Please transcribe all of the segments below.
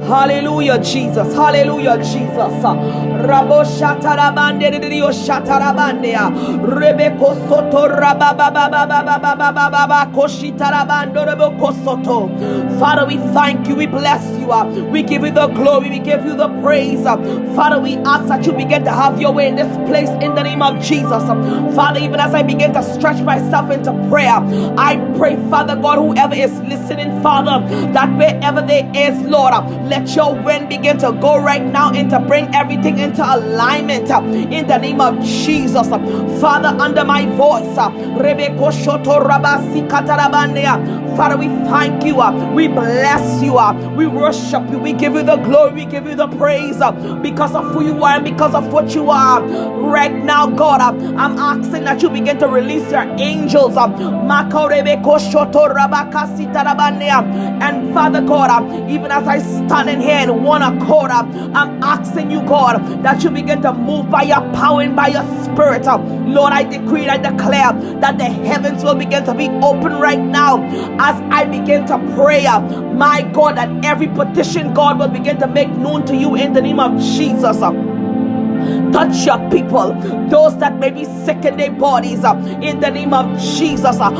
Hallelujah, Jesus. Hallelujah, Jesus. Rabo shatarabande dio shatarabande ya. Rebeko soto rabababababababababa koshitarabando rebeko soto. Father, we thank you. We bless you. We give you the glory. We give you the praise. Father, we ask that you begin to have your way in this place in the name of Jesus. Father, even as I begin to stretch myself into prayer, I pray, Father God, whoever is listening, Father, that wherever there is, Lord, let your wind begin to go right now and to bring everything into alignment in the name of Jesus. Father, under my voice, Rebeko Shoto Rabasi Katarabandea. Father, we thank you. We bless you. We worship you. We give you the glory. We give you the praise because of who you are and because of what you are. Right now, God, I'm asking that you begin to release your angels. And Father God, even as I stand in here in one accord, I'm asking you, God, that you begin to move by your power and by your spirit. Lord, I decree and I declare that the heavens will begin to be open right now as I begin to pray. My God, that every petition, God, will begin to make known to you in the name of Jesus. Touch your people, those that may be sick in their bodies, in the name of Jesus. I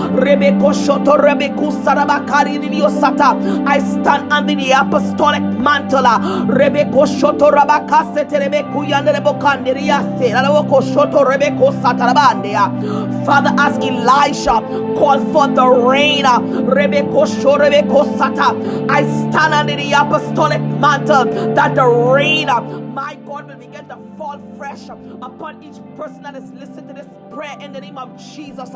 stand under the apostolic mantle. Father, as Elisha called for the rain, I stand under the apostolic mantle that the rain, my God, will begin to fall fresh upon each person that is listening to this prayer in the name of Jesus.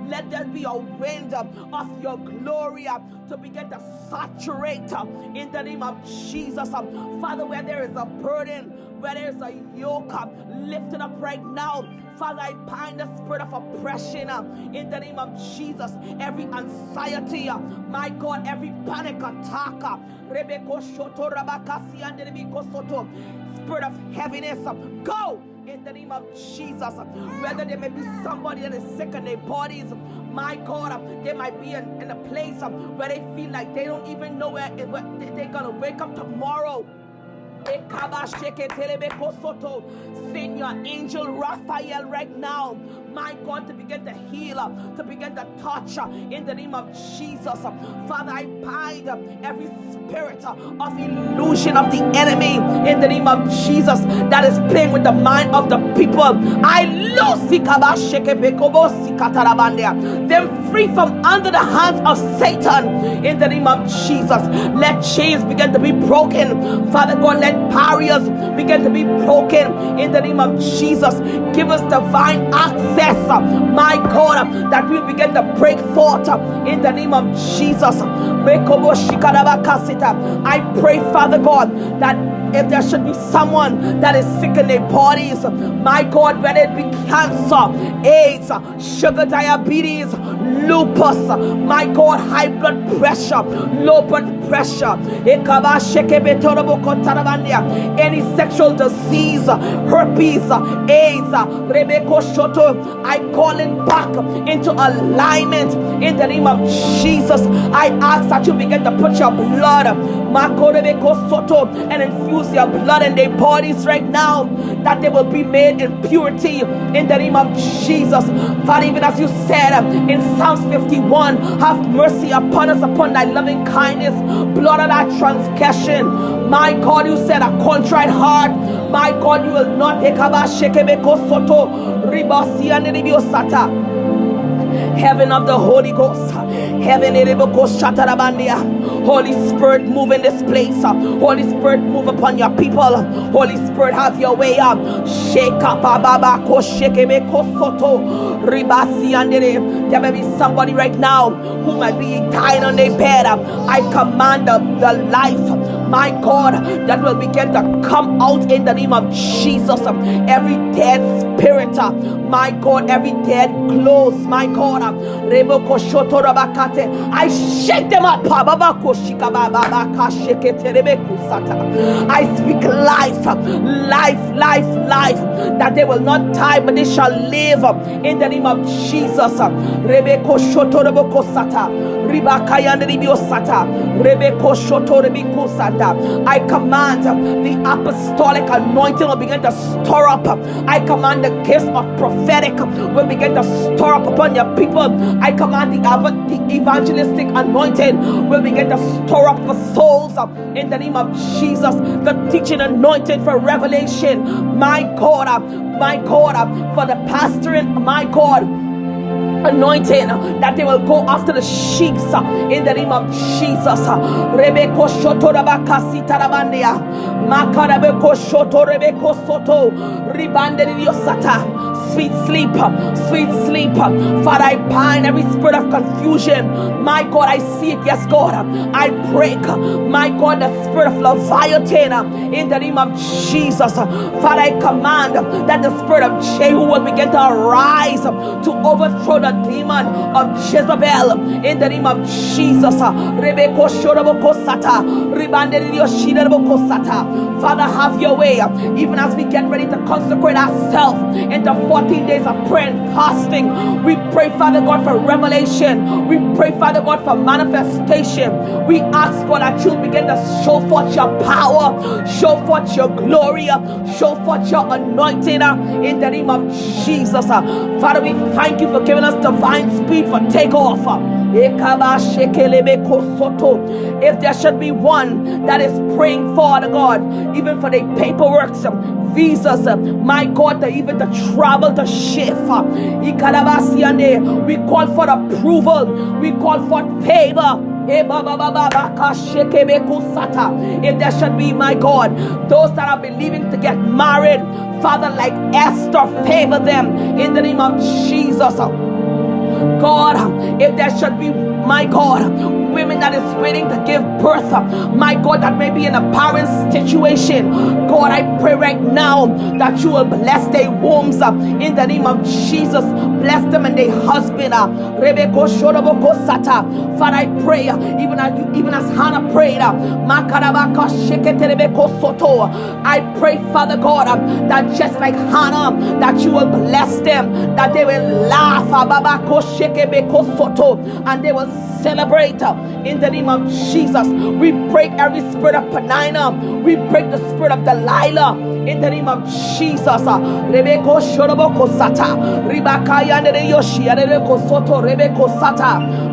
Let there be a wind of your glory to begin to saturate in the name of Jesus. Father, where there is a burden, where there is a yoke lifted up right now, Father, I bind the spirit of oppression in the name of Jesus. Every anxiety, my God, every panic attack, spirit of heaviness, go in the name of Jesus. Whether there may be somebody that is sick in their bodies, my God, they might be in a place where they feel like they don't even know where they're gonna wake up tomorrow. Send your angel Raphael right now, my God, to begin to heal, to begin to touch in the name of Jesus. Father, I bind every spirit of illusion of the enemy in the name of Jesus that is playing with the mind of the people. I lose them free from under the hands of Satan in the name of Jesus. Let chains begin to be broken, Father God. Let barriers begin to be broken in the name of Jesus. Give us divine access, my God, that we begin to break forth in the name of Jesus. I pray, Father God, that if there should be someone that is sick in their bodies, my God, whether it be cancer, AIDS, sugar diabetes, lupus, my God, high blood pressure, low blood pressure, any sexual disease, herpes, AIDS, I call it back into alignment in the name of Jesus. I ask that you begin to put your blood and infuse your blood in their bodies right now, that they will be made in purity in the name of Jesus. Father, even as you said in Psalms 51, have mercy upon us, upon thy loving kindness, blot out our transgression. My God, you said a contrite heart, my God, you will not take heaven of the Holy Ghost, heaven, Holy Spirit, move in this place. Holy Spirit, move upon your people. Holy Spirit, have your way. Shake up, there may be somebody right now who might be dying on their bed. I command the life, my God, that will begin to come out in the name of Jesus. Every dead spirit, my God, every dead clothes, my God, I shake them up. I speak life, that they will not die but they shall live in the name of Jesus. I command the apostolic anointing will begin to stir up. I command the gifts of prophetic will begin to stir up upon your people. I command the evangelistic anointing will begin to stir up for souls in the name of Jesus. The teaching anointing for revelation, my God, for the pastoring, my God, anointing that they will go after the sheep in the name of Jesus. Rebeko shoto rabakasi tarabandia makarabeko shoto rebeko soto ribande diosata. Sweet sleep, sweet sleep. Father, I bind every spirit of confusion. My God, I see it. Yes, God, I break, my God, the spirit of Leviathan in the name of Jesus. Father, I command that the spirit of Jehu will begin to arise to overthrow the demon of Jezebel in the name of Jesus. Father, have your way. Even as we get ready to consecrate ourselves into 14 days of prayer and fasting, we pray, Father God, for revelation. We pray, Father God, for manifestation. We ask, God, that you'll begin to show forth your power, show forth your glory, show forth your anointing in the name of Jesus. Father, we thank you for giving us divine speed for takeoff. If there should be one that is praying, Father God, even for the paperwork, visas, my God, even to travel to shift, we call for approval, we call for favor. If there should be, my God, those that are believing to get married, Father, like Esther, favor them in the name of Jesus. God, if there should be, my God, women that is waiting to give birth, my God, that may be in a barren situation, God, I pray right now that you will bless their wombs in the name of Jesus. Bless them and their husband. Father, I pray, even as Hannah prayed, I pray, Father God, that just like Hannah, that you will bless them, that they will laugh, and they will celebrate in the name of Jesus. We break every spirit of Penina. We break the spirit of Delilah in the name of Jesus.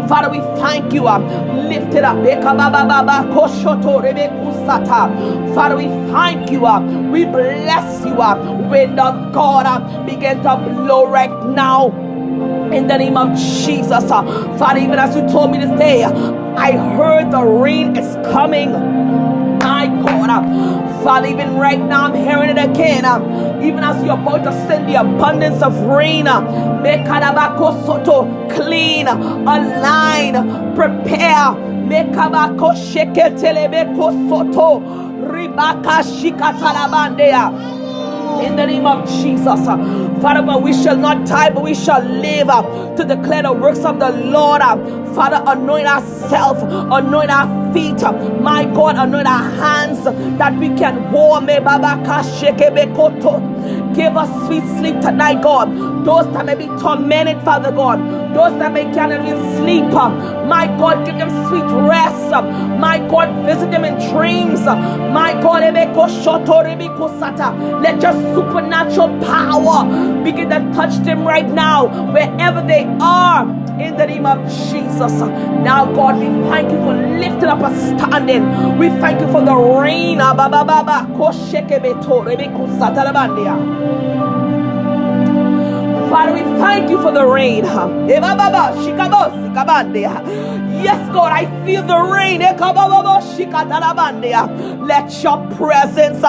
Father, we thank you. Lift it up. Father, we thank you. We bless you. Wind of God, begin to blow right now in the name of Jesus. Father, even as you told me this day, I heard the rain is coming. My God, Father, even right now I'm hearing it again. Even as you're about to send the abundance of rain, clean, align, prepare. In the name of Jesus, Father, but we shall not die, but we shall live to declare the works of the Lord. Father, anoint ourselves, anoint our feet, my God, anoint our hands that we can war. Give us sweet sleep tonight, God. Those that may be tormented, Father God, those that may cannot even sleep, my God, give them sweet rest. My God, visit them in dreams. My God, let your supernatural power begin to touch them right now, wherever they are, in the name of Jesus. Now, God, we thank you for lifting up a standing. We thank you for the rain. Father, we thank you for the rain. Yes, God, I feel the rain. Let your presence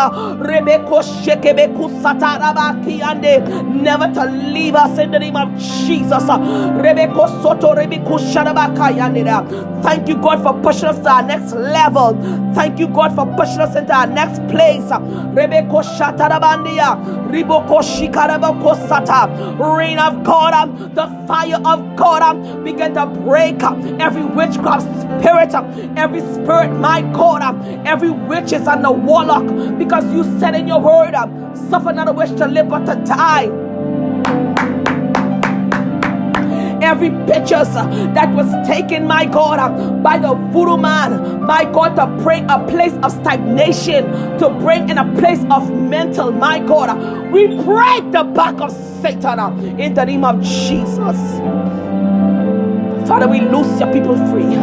never to leave us in the name of Jesus. Thank you, God, for pushing us to our next level. Thank you, God, for pushing us into our next place. Rain of God, the fire of God, begin to break every witchcraft spirit, every spirit, my God, every witches and the warlock, because you said in your word, suffer not a wish to live but to die. every pictures that was taken, my God, by the voodoo man, my God, to bring a place of stagnation, to bring in a place of mental, my God. We break the back of Satan in the name of Jesus. Father, we loose your people free.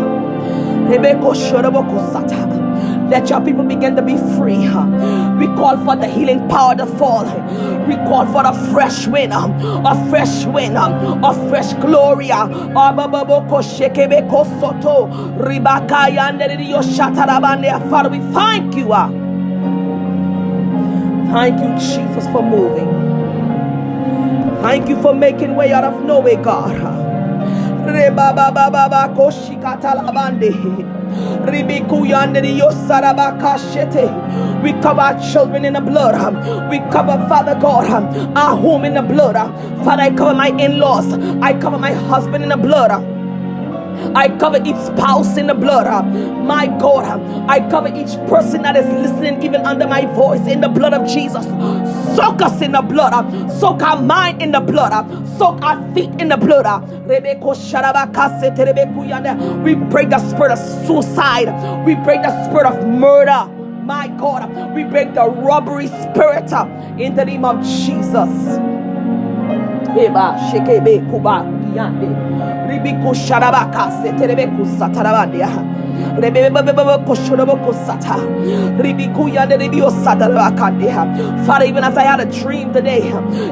Let your people begin to be free. We call for the healing power to fall. We call for the fresh wind, a fresh wind, a fresh glory. Father, we thank you. Thank you, Jesus, for moving. Thank you for making way out of no way, God. We cover our children in the blood. We cover, Father God, our home in the blood. Father, I cover my in-laws. I cover my husband in the blood. I cover each spouse in the blood. My God, I cover each person that is listening, even under my voice, in the blood of Jesus. Soak us in the blood. Soak our mind in the blood. Soak our feet in the blood. We break the spirit of suicide. We break the spirit of murder. My God, we break the robbery spirit in the name of Jesus. Ribiku Sharabaka, Seterebeku Satarabandia, Rebeko Shoroboko Sata, Ribiku Yanderio Satarabakandia. Father, even as I had a dream today,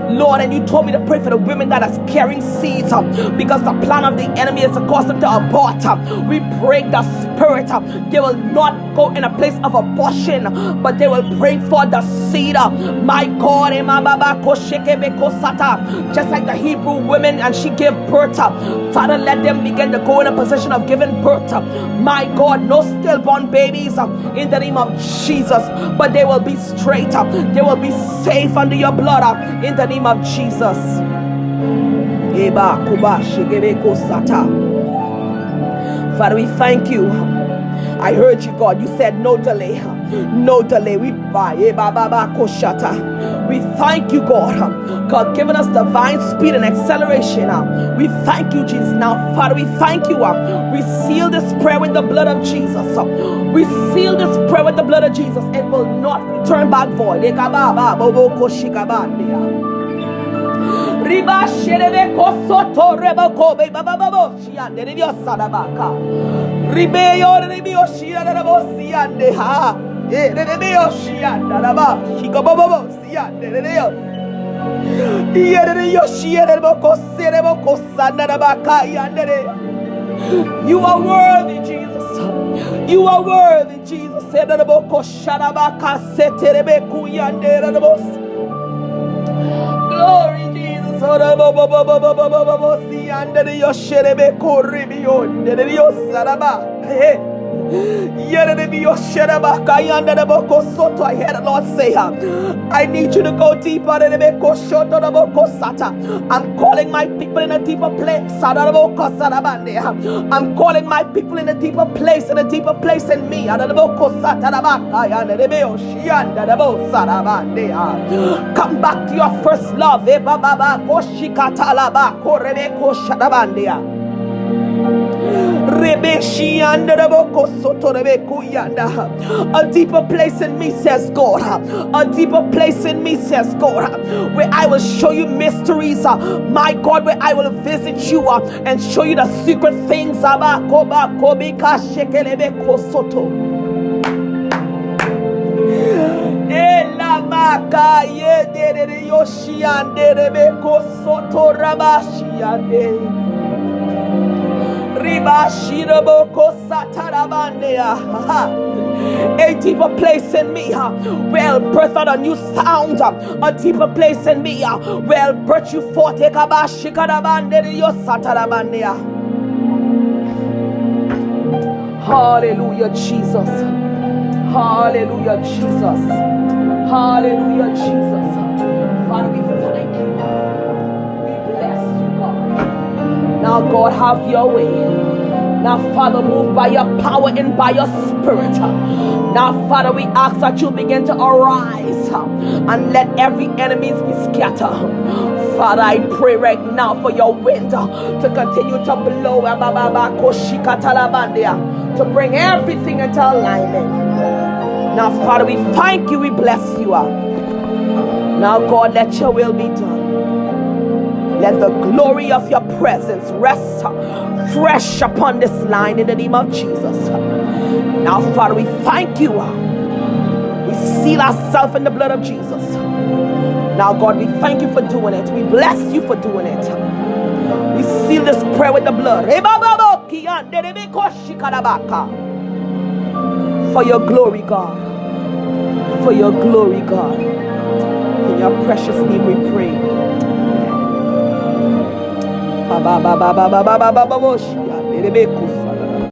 Lord, and you told me to pray for the women that are carrying seeds because the plan of the enemy is to cause them to abort. We break the spirit. They will not go in a place of abortion, but they will bring forth the seed. My God, just like the Hebrew women, and she gave birth. Father, let them begin to go in a position of giving birth. My God, no stillborn babies in the name of Jesus, but they will be straight. They will be safe under your blood in the name of Jesus. Father, we thank you. I heard you, God. You said no delay. No delay. We thank you, God. God, giving us divine speed and acceleration. We thank you, Jesus. Now, Father, we thank you. We seal this prayer with the blood of Jesus. We seal this prayer with the blood of Jesus. It will not return back void. Riba sherebe kosoto reboko be baba babo shiande dio sadabaka ribe yo rebio shiande rebo siande ha rebio shiande raba shiko babo siande dio dio shiande rebo serebo kosanda rabaka yande. You are worthy, Jesus. You are worthy, Jesus. Rebo kosharabaka seterebe kuyande rebo. Glory, Jesus. I heard the Lord say, I need you to go deeper. I'm calling my people in a deeper place. I'm calling my people in a deeper place, in me. Come back to your first love. A deeper place in me, says God. A deeper place in me, says God, where I will show you mysteries, my God, where I will visit you and show you the secret things. A deeper place in me where I'll birth out a new sound. A deeper place in me where I'll birth you forth. Hallelujah, Jesus. Hallelujah, Jesus. Hallelujah, Jesus. Father, we thank you. We bless you, God. Now, God, have your way. Now, Father, move by your power and by your spirit. Now, Father, we ask that you begin to arise and let every enemy be scattered. Father, I pray right now for your wind to continue to blow, to bring everything into alignment. Now, Father, we thank you, we bless you. Now, God, let your will be done. Let the glory of your presence rest fresh upon this line in the name of Jesus. Now, Father, we thank you. We seal ourselves in the blood of Jesus. Now, God, we thank you for doing it. We bless you for doing it. We seal this prayer with the blood. For your glory, God. For your glory, God. In your precious name we pray. Ba ba ba ba ba ba ba ba ba ba ba.